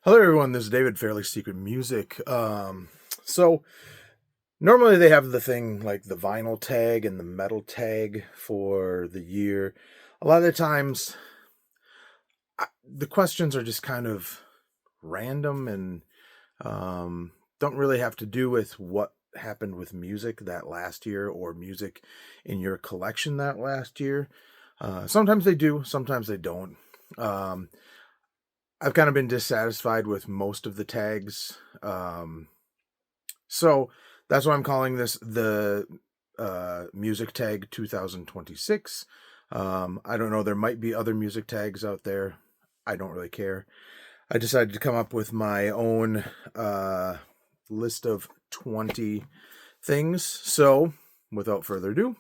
Hello, everyone. This is David, Fairly Secret Music. So normally they have the thing like the vinyl tag and the metal tag for the year. A lot of the times, the questions are just kind of random and don't really have to do with what happened with music that last year or music in your collection that last year. Sometimes they do, sometimes they don't. Um, I've kind of been dissatisfied with most of the tags. So that's why I'm calling this the music tag 2026. I don't know. There might be other music tags out there. I don't really care. I decided to come up with my own list of 20 things. So without further ado,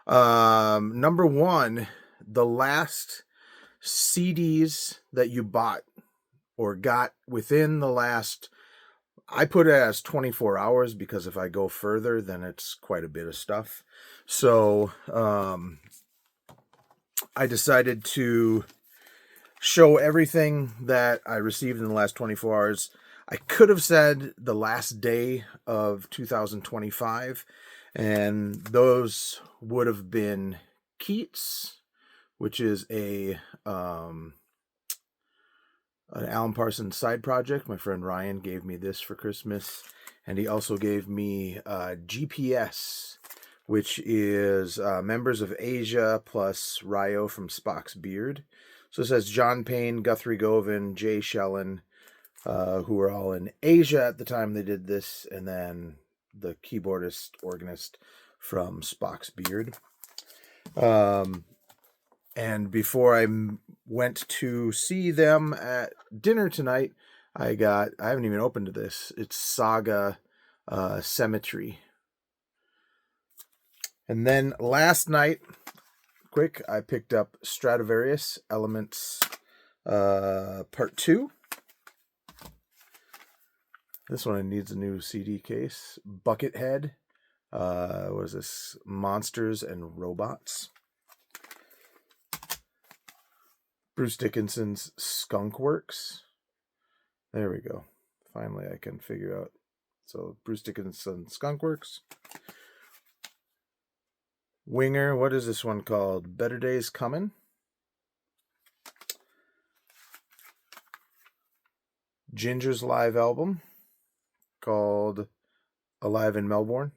number one, the last CDs that you bought or got within the last, I put it as 24 hours because if I go further, then it's quite a bit of stuff. So I decided to show everything that I received in the last 24 hours. I could have said the last day of 2025, and those would have been Keats, which is an Alan Parsons side project. My friend Ryan gave me this for Christmas, and he also gave me GPS, which is Members of Asia plus Ryo from Spock's Beard. So it says John Payne, Guthrie Govan, Jay Shellen, who were all in Asia at the time they did this, and then the keyboardist, organist from Spock's Beard. And before I went to see them at dinner tonight, I haven't even opened this. It's Saga Cemetery. And then last night, I picked up Stradivarius Elements Part 2. This one needs a new CD case. Buckethead. What is this? Monsters and Robots. Bruce Dickinson's Skunk Works. There we go. Finally, I can figure out. So, Bruce Dickinson's Skunk Works. Winger. What is this one called? Better Days Coming. Ginger's live album called Alive in Melbourne.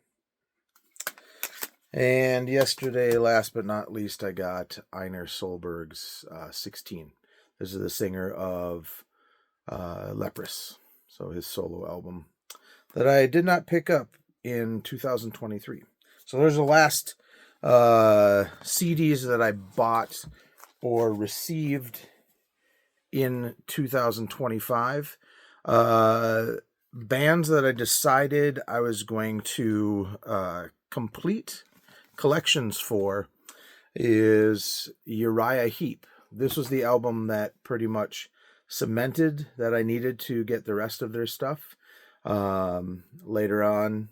And yesterday, last but not least, I got Einar Solberg's 16. This is the singer of Leprous, so his solo album that I did not pick up in 2023. So there's the last CDs that I bought or received in 2025. Bands that I decided I was going to complete collections for is Uriah Heep. This was the album that pretty much cemented that I needed to get the rest of their stuff. Later on,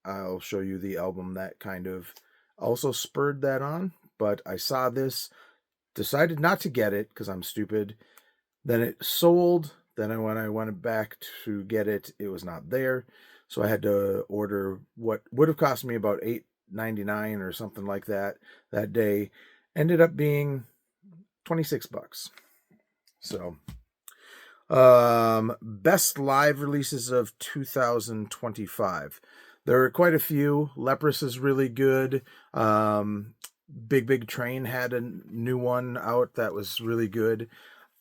I'll show you the album that kind of also spurred that on. But I saw this, decided not to get it because I'm stupid. Then it sold. Then when I went back to get it, it was not there. So I had to order what would have cost me about $8.99 or something like that day. Ended up being $26. So, best live releases of 2025. There are quite a few. Leprous is really good. Big Train had a new one out that was really good.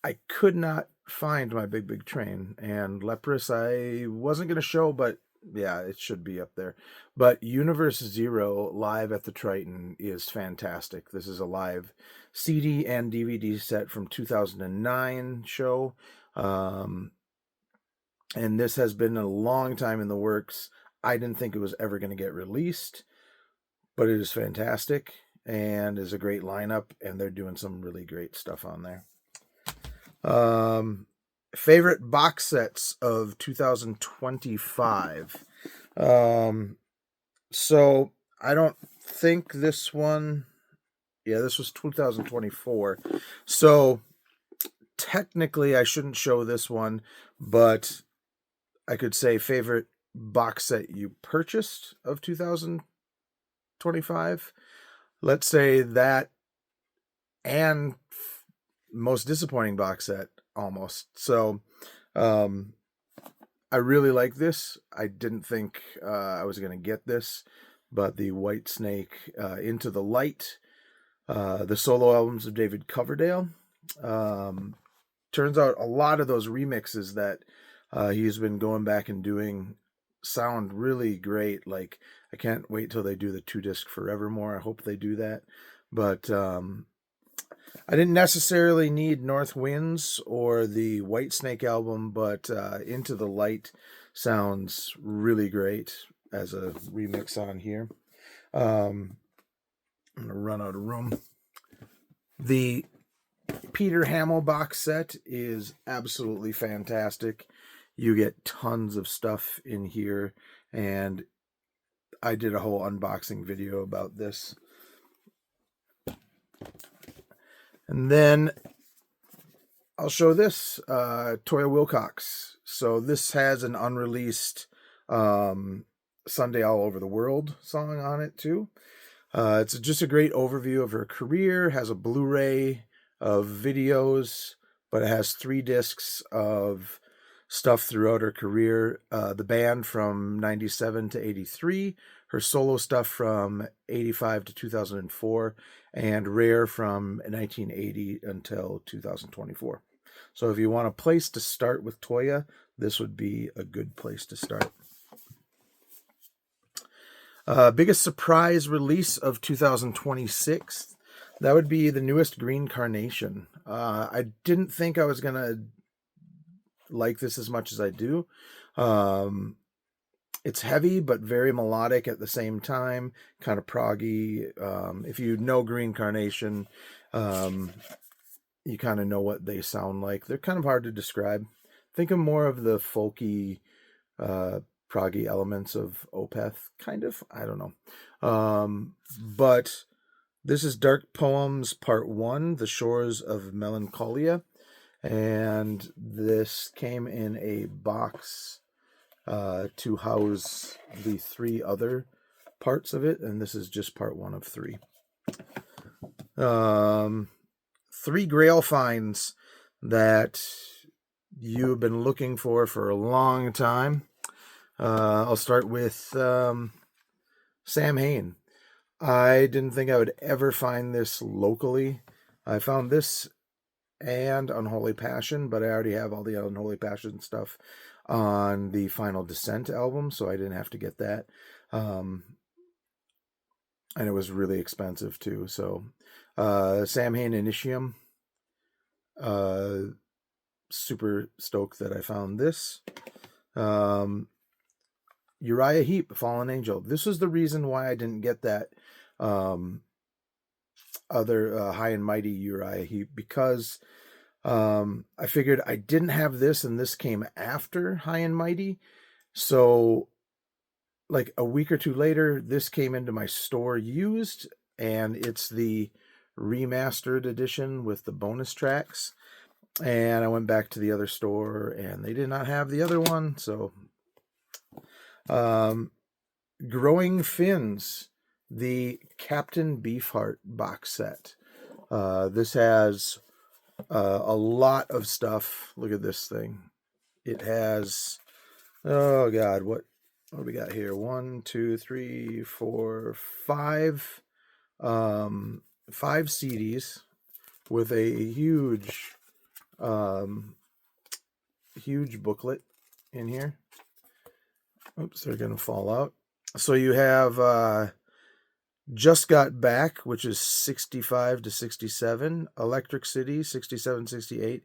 I could not find my Big Train, and Leprous I wasn't going to show, but yeah, it should be up there. But Universe Zero live at the Triton is fantastic. This is a live CD and DVD set from 2009 show. And this has been a long time in the works. I didn't think it was ever going to get released, but it is fantastic and is a great lineup, and they're doing some really great stuff on there. Favorite box sets of 2025. So I don't think this one, this was 2024. So technically I shouldn't show this one, but I could say favorite box set you purchased of 2025. Let's say that, and most disappointing box set almost. So I really like this. I didn't think I was going to get this, but the White Snake, Into the Light, the solo albums of David Coverdale. Turns out a lot of those remixes that he's been going back and doing sound really great. Like, I can't wait till they do the 2-disc Forevermore. I hope they do that. But I didn't necessarily need North Winds or the White Snake album, but Into the Light sounds really great as a remix on here. I'm going to run out of room. The Peter Hamill box set is absolutely fantastic. You get tons of stuff in here, and I did a whole unboxing video about this. And then I'll show this, Toya Wilcox. So this has an unreleased Sunday All Over the World song on it too. It's just a great overview of her career, has a Blu-ray of videos, but it has 3 discs of stuff throughout her career. The band from 97 to 83, her solo stuff from 85 to 2004, and Rare from 1980 until 2024. So if you want a place to start with Toya, this would be a good place to start. Biggest surprise release of 2026, that would be the newest Green Carnation. I didn't think I was going to like this as much as I do. It's heavy, but very melodic at the same time, kind of proggy. If you know Green Carnation, you kind of know what they sound like. They're kind of hard to describe. Think of more of the folky, proggy elements of Opeth, kind of. I don't know. But this is Dark Poems Part 1, The Shores of Melancholia. And this came in a box to house the 3 other parts of it, and this is just part 1 of 3. 3 Grail finds that you've been looking for a long time. I'll start with Sam Hain. I didn't think I would ever find this locally. I found this and Unholy Passion, but I already have all the Unholy Passion stuff on the Final Descent album, so I didn't have to get that. And it was really expensive too. So Sam Hain Initium, super stoked that I found this. Uriah Heep, Fallen Angel. This was the reason why I didn't get that other High and Mighty Uriah Heep, because I figured I didn't have this, and this came after High and Mighty. So like a week or two later, this came into my store used, and it's the remastered edition with the bonus tracks. And I went back to the other store, and they did not have the other one. So Growing Fins, the Captain Beefheart box set. This has a lot of stuff. Look at this thing. It has, oh God, what do we got here? 1, 2, 3, 4, 5, 5 CDs with a huge, huge booklet in here. Oops, they're going to fall out. So you have Just Got Back, which is 65 to 67, Electric City, 67, 68,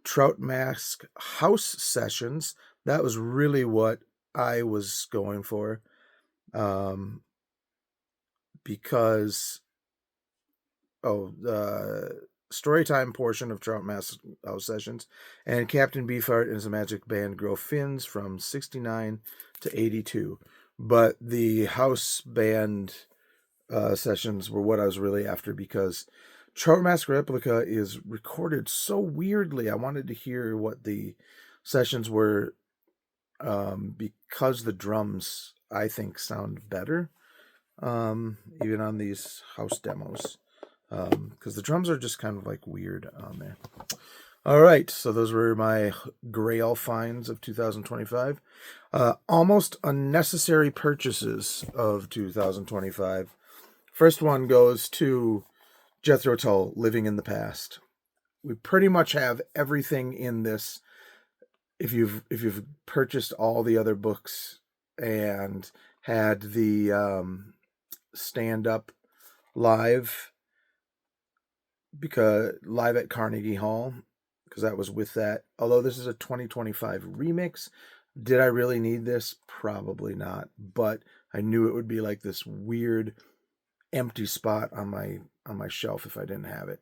Trout Mask House Sessions. That was really what I was going for, because Storytime portion of Trout Mask House Sessions, and Captain Beefheart and his magic band Grow Fins from 69 to 82. But the house band sessions were what I was really after, because Chartmaster Replica is recorded so weirdly. I wanted to hear what the sessions were, because the drums, I think, sound better, even on these house demos, because the drums are just kind of like weird on there. All right, so those were my Grail finds of 2025. Almost unnecessary purchases of 2025. First one goes to Jethro Tull, Living in the Past. We pretty much have everything in this. If you've purchased all the other books and had the stand up live, because live at Carnegie Hall, because that was with that. Although this is a 2025 remix, did I really need this? Probably not. But I knew it would be like this weird empty spot on my shelf if I didn't have it.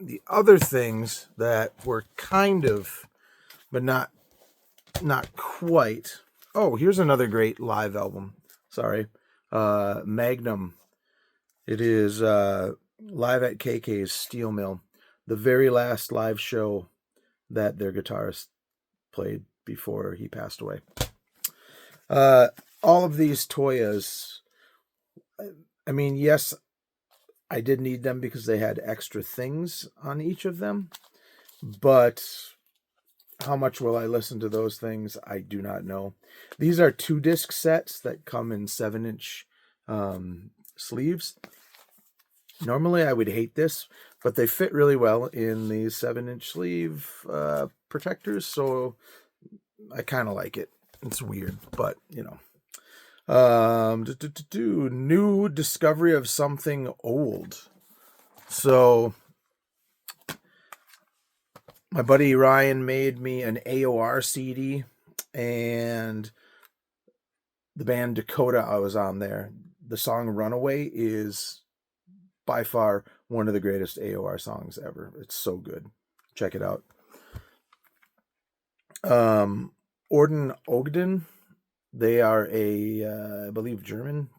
The other things that were kind of, but not quite. Oh, here's another great live album. Sorry, Magnum. It is live at KK's Steel Mill, the very last live show that their guitarist played before he passed away. All of these Toyas, I mean, yes, I did need them because they had extra things on each of them, but how much will I listen to those things? I do not know. These are 2-disc sets that come in 7-inch sleeves. Normally I would hate this, but they fit really well in these 7-inch sleeve protectors, so I kind of like it. It's weird, but you know. New discovery of something old. So my buddy Ryan made me an AOR CD, and the band Dakota I was on there. The song Runaway is by far one of the greatest AOR songs ever. It's so good. Check it out. Orden Ogden, they are a, I believe, German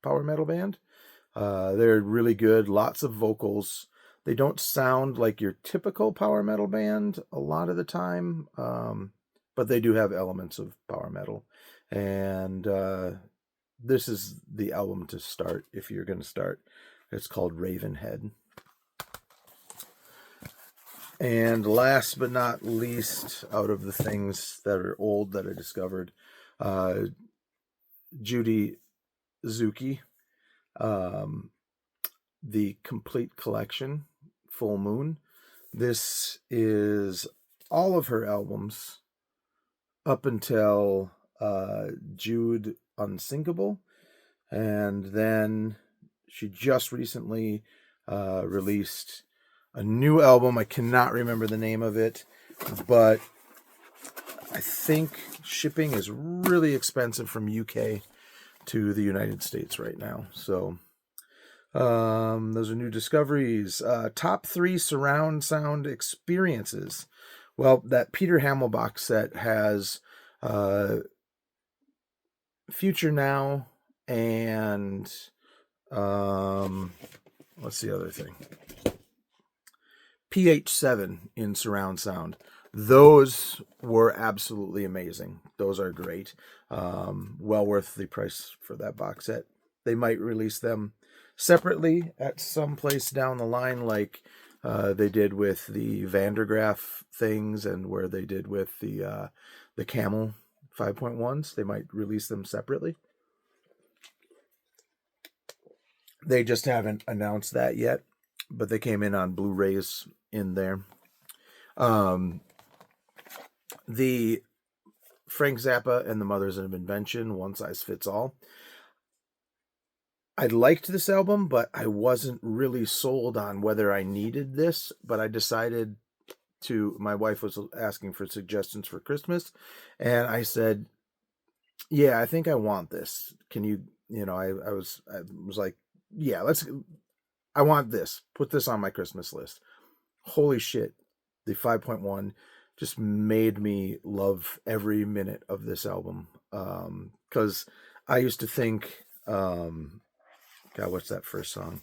power metal band. They're really good. Lots of vocals. They don't sound like your typical power metal band a lot of the time, but they do have elements of power metal. And this is the album to start if you're going to start. It's called Ravenhead. And last but not least, out of the things that are old that I discovered, Judy Zuki, the complete collection, Full Moon. This is all of her albums up until Jude Unsinkable, and then she just recently released a new album. I cannot remember the name of it, but I think shipping is really expensive from UK to the United States right now. So those are new discoveries. Top 3 surround sound experiences. Well, that Peter Hamill box set has Future Now and what's the other thing? PH7 in surround sound. Those were absolutely amazing. Those are great. Well worth the price for that box set. They might release them separately at some place down the line, like they did with the Vandergraaf things and where they did with the Camel 5.1s. They might release them separately. They just haven't announced that yet, but they came in on Blu-rays in there. The Frank Zappa and the Mothers of Invention, One Size Fits All. I liked this album, but I wasn't really sold on whether I needed this, but I decided to, my wife was asking for suggestions for Christmas, and I said, yeah, I think I want this. Can you, I was like, yeah, I want this. Put this on my Christmas list. Holy shit. The 5.1 just made me love every minute of this album. Because I used to think, God, God, what's that first song?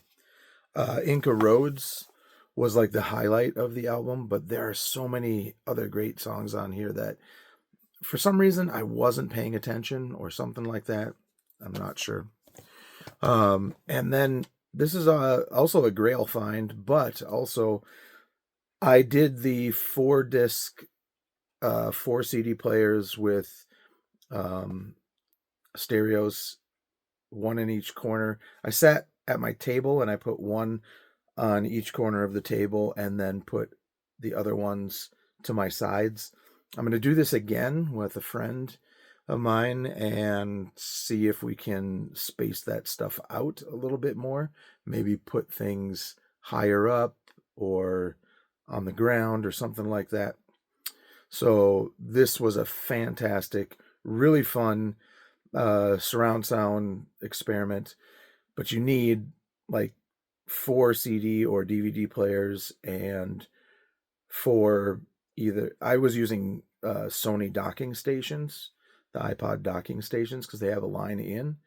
Inca Roads was like the highlight of the album, but there are so many other great songs on here that for some reason I wasn't paying attention or something like that. I'm not sure. And then this is also a Grail find, but also I did the 4-disc, 4 CD players with stereos, one in each corner. I sat at my table and I put one on each corner of the table and then put the other ones to my sides. I'm going to do this again with a friend of mine and see if we can space that stuff out a little bit more. Maybe put things higher up or on the ground or something like that. So this was a fantastic, really fun surround sound experiment, but you need like 4 CD or DVD players and 4 either. I was using Sony docking stations, the iPod docking stations, because they have a line in,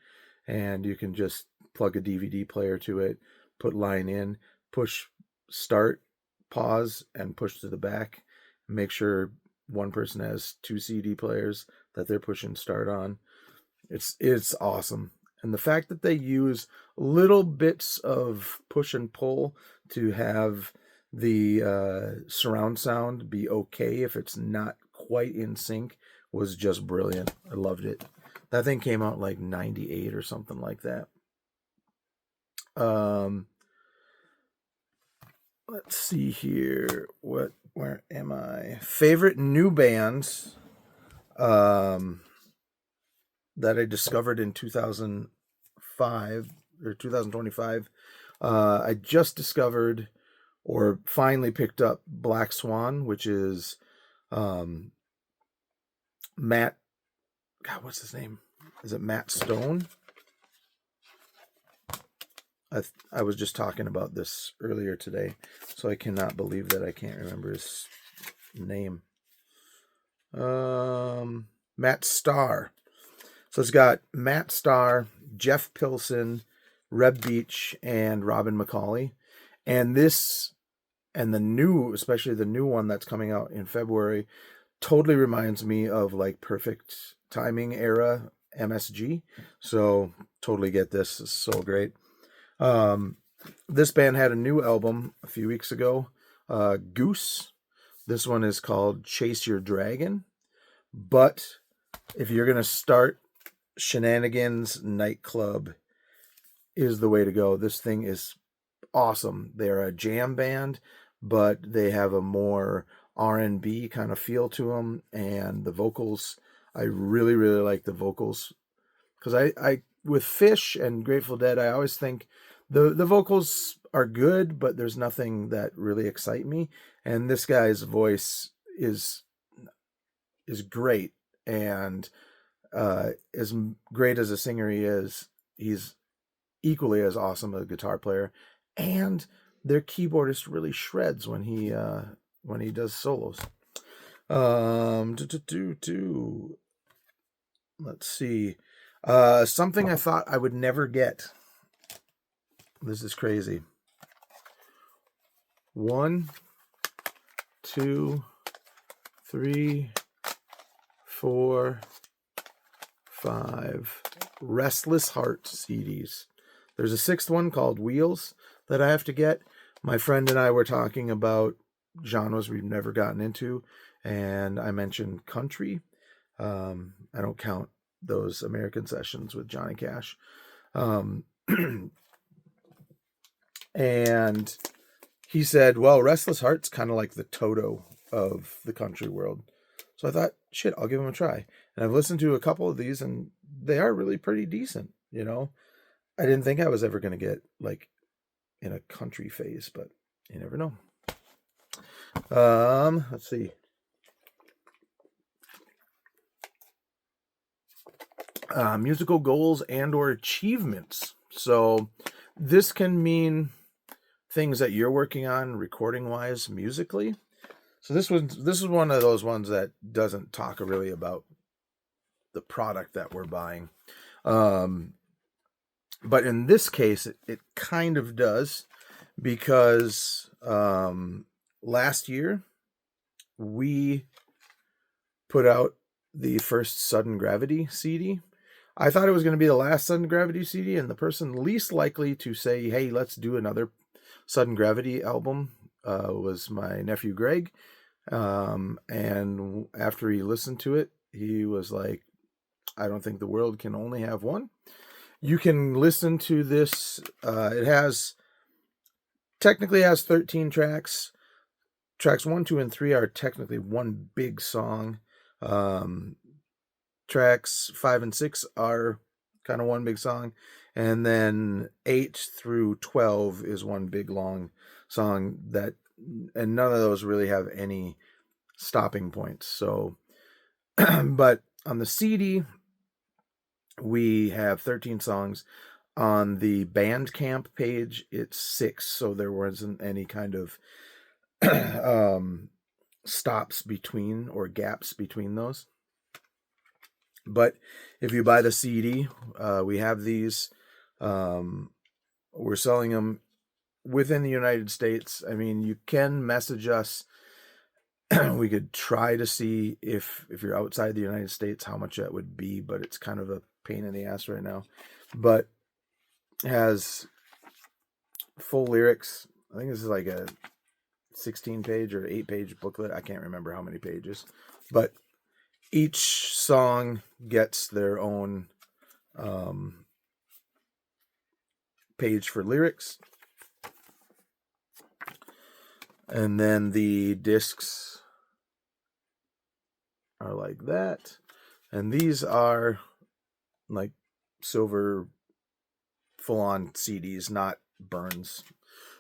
and you can just plug a DVD player to it, put line in, push start, pause, and push to the back. Make sure one person has 2 CD players that they're pushing start on. It's awesome. And the fact that they use little bits of push and pull to have the surround sound be okay if it's not quite in sync was just brilliant. I loved it. That thing came out like 98 or something like that. Let's see here. Where am I? Favorite new bands that I discovered in 2005 or 2025. I just discovered or finally picked up Black Swan, which is Matt. God, what's his name? Is it Matt Stone? I was just talking about this earlier today, so I cannot believe that I can't remember his name. Matt Starr. So it's got Matt Starr, Jeff Pilson, Reb Beach, and Robin McCauley. And this, and the new, especially the new one that's coming out in February, totally reminds me of like Perfect Timing era MSG. So totally get this. It's so great. This band had a new album a few weeks ago, Goose. This one is called Chase Your Dragon. But if you're going to start, Shenanigans Nightclub is the way to go. This thing is awesome. They're a jam band, but they have a more R&B kind of feel to them, and the vocals, I really, really like the vocals, because I with Fish and Grateful Dead, I always think the vocals are good, but there's nothing that really excite me, and this guy's voice is great, and as great as a singer he is, he's equally as awesome a guitar player, and their keyboardist really shreds when he does solos. Let's see. Something I thought I would never get. This is crazy. 1, 2, 3, 4, 5 Restless Heart CDs. There's a 6th one called Wheels that I have to get. My friend and I were talking about genres we've never gotten into, and I mentioned country. I don't count those American Sessions with Johnny Cash. And he said, well, Restless Heart's kind of like the Toto of the country world. So I thought, shit, I'll give them a try. And I've listened to a couple of these, and they are really pretty decent, you know. I didn't think I was ever going to get, like, in a country phase, but you never know. Let's see. Musical goals and or achievements. So this can mean things that you're working on recording-wise musically. So this is one of those ones that doesn't talk really about the product that we're buying. But in this case, it kind of does, because last year we put out the first Sudden Gravity CD. I thought it was going to be the last Sudden Gravity CD, and the person least likely to say, hey, let's do another Sudden Gravity album was my nephew Greg. And after he listened to it, he was like, I don't think the world can only have one. You can listen to this. It technically has 13 tracks. Tracks 1, 2, and 3 are technically one big song. Tracks 5 and 6 are kind of one big song. And then 8 through 12 is one big long song and none of those really have any stopping points. So, but on the CD, we have 13 songs. On the Bandcamp page, it's 6. So there wasn't any kind of stops between or gaps between those. But if you buy the CD, we have these. We're selling them within the United States. I mean, you can message us. We could try to see if you're outside the United States, how much that would be, but it's kind of a pain in the ass right now. But it has full lyrics. I think this is like a 16-page or 8-page booklet. I can't remember how many pages, but each song gets their own page for lyrics. And then the discs are like that. And these are like silver full-on CDs, not burns.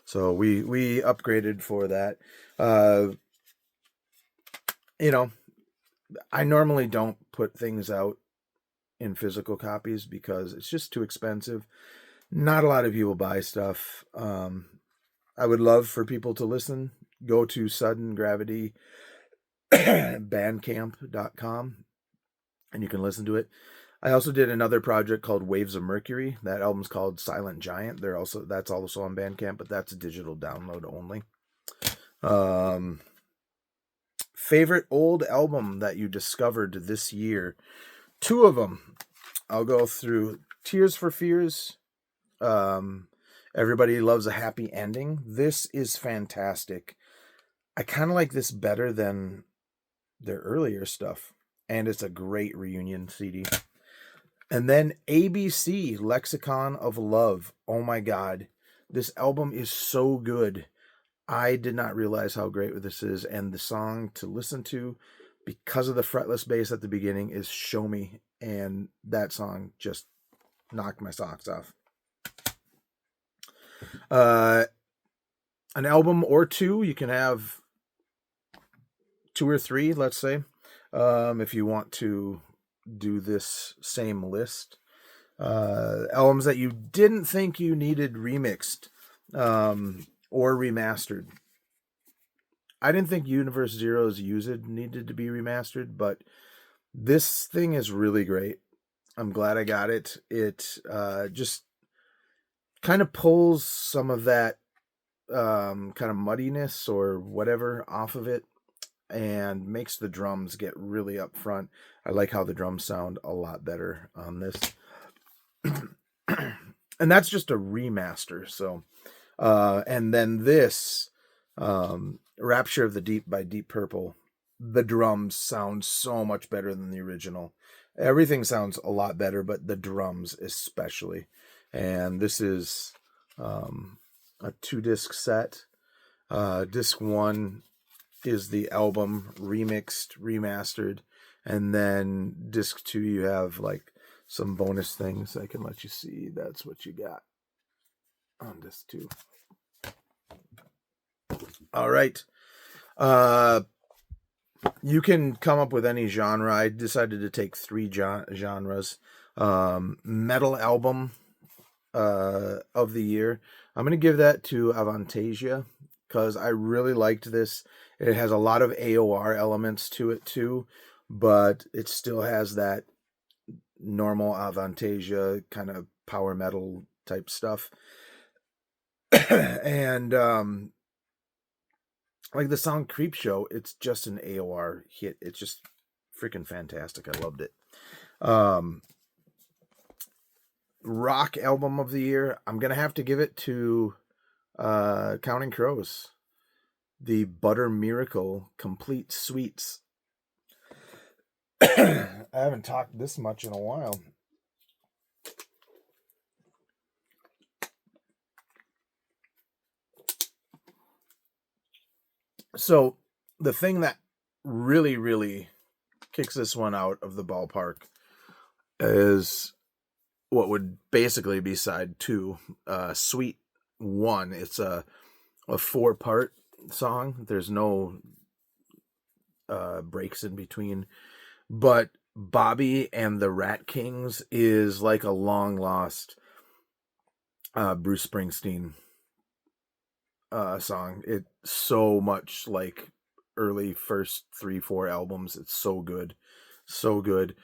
So we upgraded for that. I normally don't put things out in physical copies because it's just too expensive. Not a lot of people buy stuff. I would love for people to listen. Go to Sudden Gravity bandcamp.com and you can listen to it. I also did another project called Waves of Mercury. That album's called Silent Giant. That's also on Bandcamp, but that's a digital download only. Favorite old album that you discovered this year? 2 of them. I'll go through. Tears for Fears. Everybody Loves a Happy Ending. This is fantastic. I kind of like this better than their earlier stuff, and it's a great reunion CD. And then ABC, Lexicon of Love. Oh my God. This album is so good. I did not realize how great this is. And the song to listen to, because of the fretless bass at the beginning, is Show Me. And that song just knocked my socks off. An album or 2, you can have 2 or 3, let's say, if you want to do this same list. Albums that you didn't think you needed remixed or remastered. I didn't think Universe Zero's Used needed to be remastered, but this thing is really great. I'm glad I got it. It just kind of pulls some of that kind of muddiness or whatever off of it and makes the drums get really up front. I like how the drums sound a lot better on this. And that's just a remaster. So, and then this, Rapture of the Deep by Deep Purple, the drums sound so much better than the original. Everything sounds a lot better, but the drums especially. And this is a 2-disc set. Disc 1 is the album remixed, remastered, and then disc 2 you have like some bonus things. I can let you see. That's what you got on disc 2. All right. You can come up with any genre. I decided to take 3 genres. Metal album of the year. I'm going to give that to Avantasia because I really liked this. It has a lot of AOR elements to it too, but it still has that normal Avantasia kind of power metal type stuff. And like the song Creep Show, it's just an AOR hit. It's just freaking fantastic. I loved it. Rock album of the year, I'm gonna have to give it to Counting Crows, the Butter Miracle Complete Suites. I haven't talked this much in a while. So the thing that really, really kicks this one out of the ballpark is what would basically be side 2, Suite 1. It's a 4-part song. There's no breaks in between. But Bobby and the Rat Kings is like a long lost Bruce Springsteen song. It's so much like early first 3-4 albums. It's so good. So good.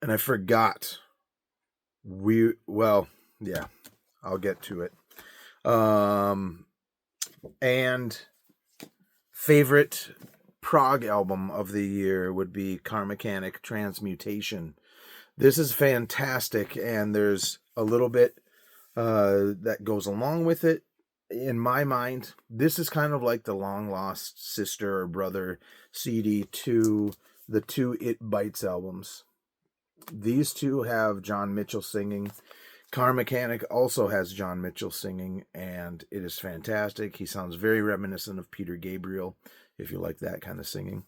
And I forgot. Yeah, I'll get to it. And favorite prog album of the year would be Car Mechanic Transmutation. This is fantastic, and there's a little bit that goes along with it. In my mind, this is kind of like the long lost sister or brother CD to the 2 It Bites albums. These 2 have John Mitchell singing. Car Mechanic also has John Mitchell singing, and it is fantastic. He sounds very reminiscent of Peter Gabriel, if you like that kind of singing.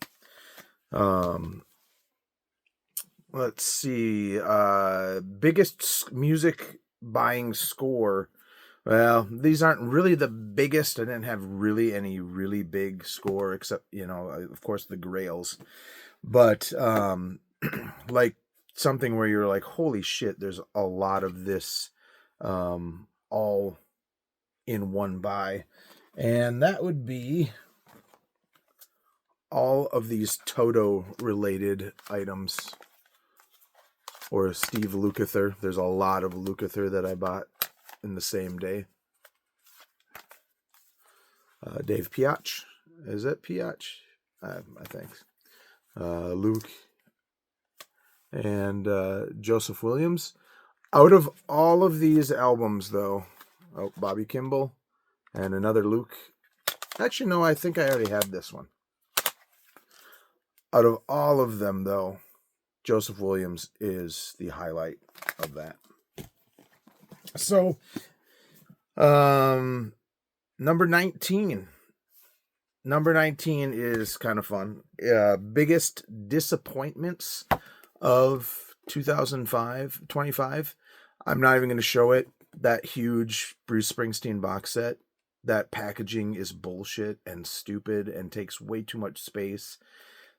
Let's see. Biggest music buying score. Well, these aren't really the biggest. I didn't have really any really big score, except, of course, the Grails. But like something where you're like, holy shit, there's a lot of this all in one buy. And that would be all of these Toto related items. Or Steve Lukather. There's a lot of Lukather that I bought in the same day. Dave Piach. Is it Piach? I think. Luke. And Joseph Williams. Out of all of these albums, though, Bobby Kimball and another Luke. Actually, no, I think I already had this one. Out of all of them, though, Joseph Williams is the highlight of that. So, number 19. Number 19 is kind of fun. Biggest disappointments of 2025. I'm not even going to show it. That huge Bruce Springsteen box set. That packaging is bullshit and stupid and takes way too much space.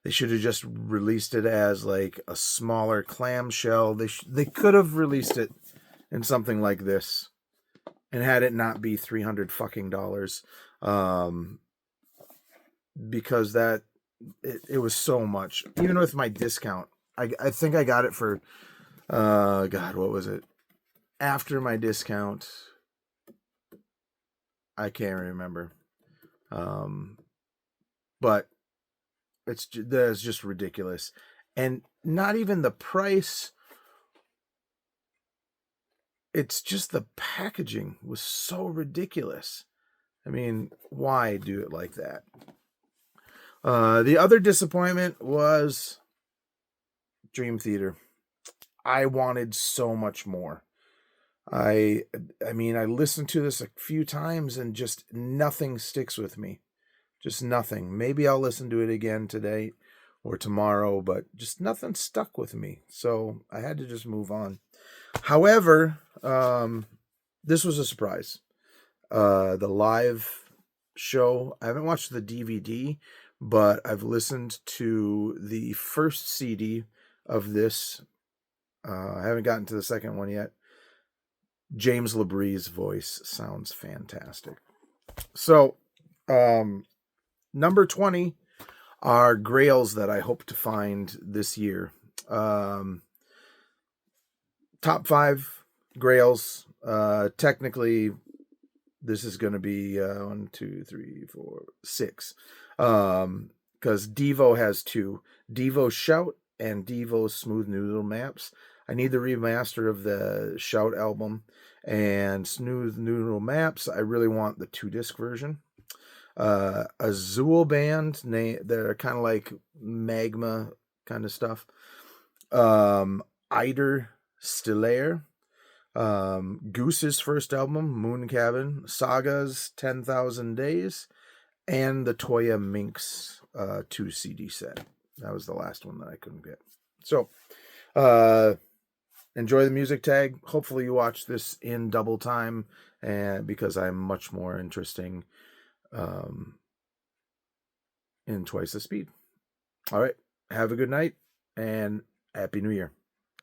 They should have just released it as like a smaller clamshell. They could have released it in something like this and had it not be $300 fucking dollars. Because it was so much. Even with my discount, I think I got it for God, what was it? After my discount, I can't remember. But it's just ridiculous. And not even the price. It's just the packaging was so ridiculous. I mean, why do it like that? The other disappointment was Dream Theater. I wanted so much more. I mean, I listened to this a few times and just nothing sticks with me. Just nothing. Maybe I'll listen to it again today or tomorrow, but just nothing stuck with me. So I had to just move on. However, this was a surprise. The live show, I haven't watched the DVD, but I've listened to the first CD of this. I haven't gotten to the second one yet. James LaBrie's voice sounds fantastic. So, number 20 are Grails that I hope to find this year. Top 5 Grails Technically, this is going to be 1, 2, 3, 4, 6. Because Devo has 2: Devo Shout and Devo Smooth Noodle Maps. I need the remaster of the Shout album, and Smooth Noodle Maps, I really want the 2-disc version. Azul Band, they're kind of like magma kind of stuff. Eider Stiller, Goose's first album, Moon Cabin, Saga's 10,000 Days, and the Toya Minx 2 CD set. That was the last one that I couldn't get. So, enjoy the music tag. Hopefully you watch this in double time, and because I'm much more interesting in twice the speed. All right. Have a good night and Happy New Year.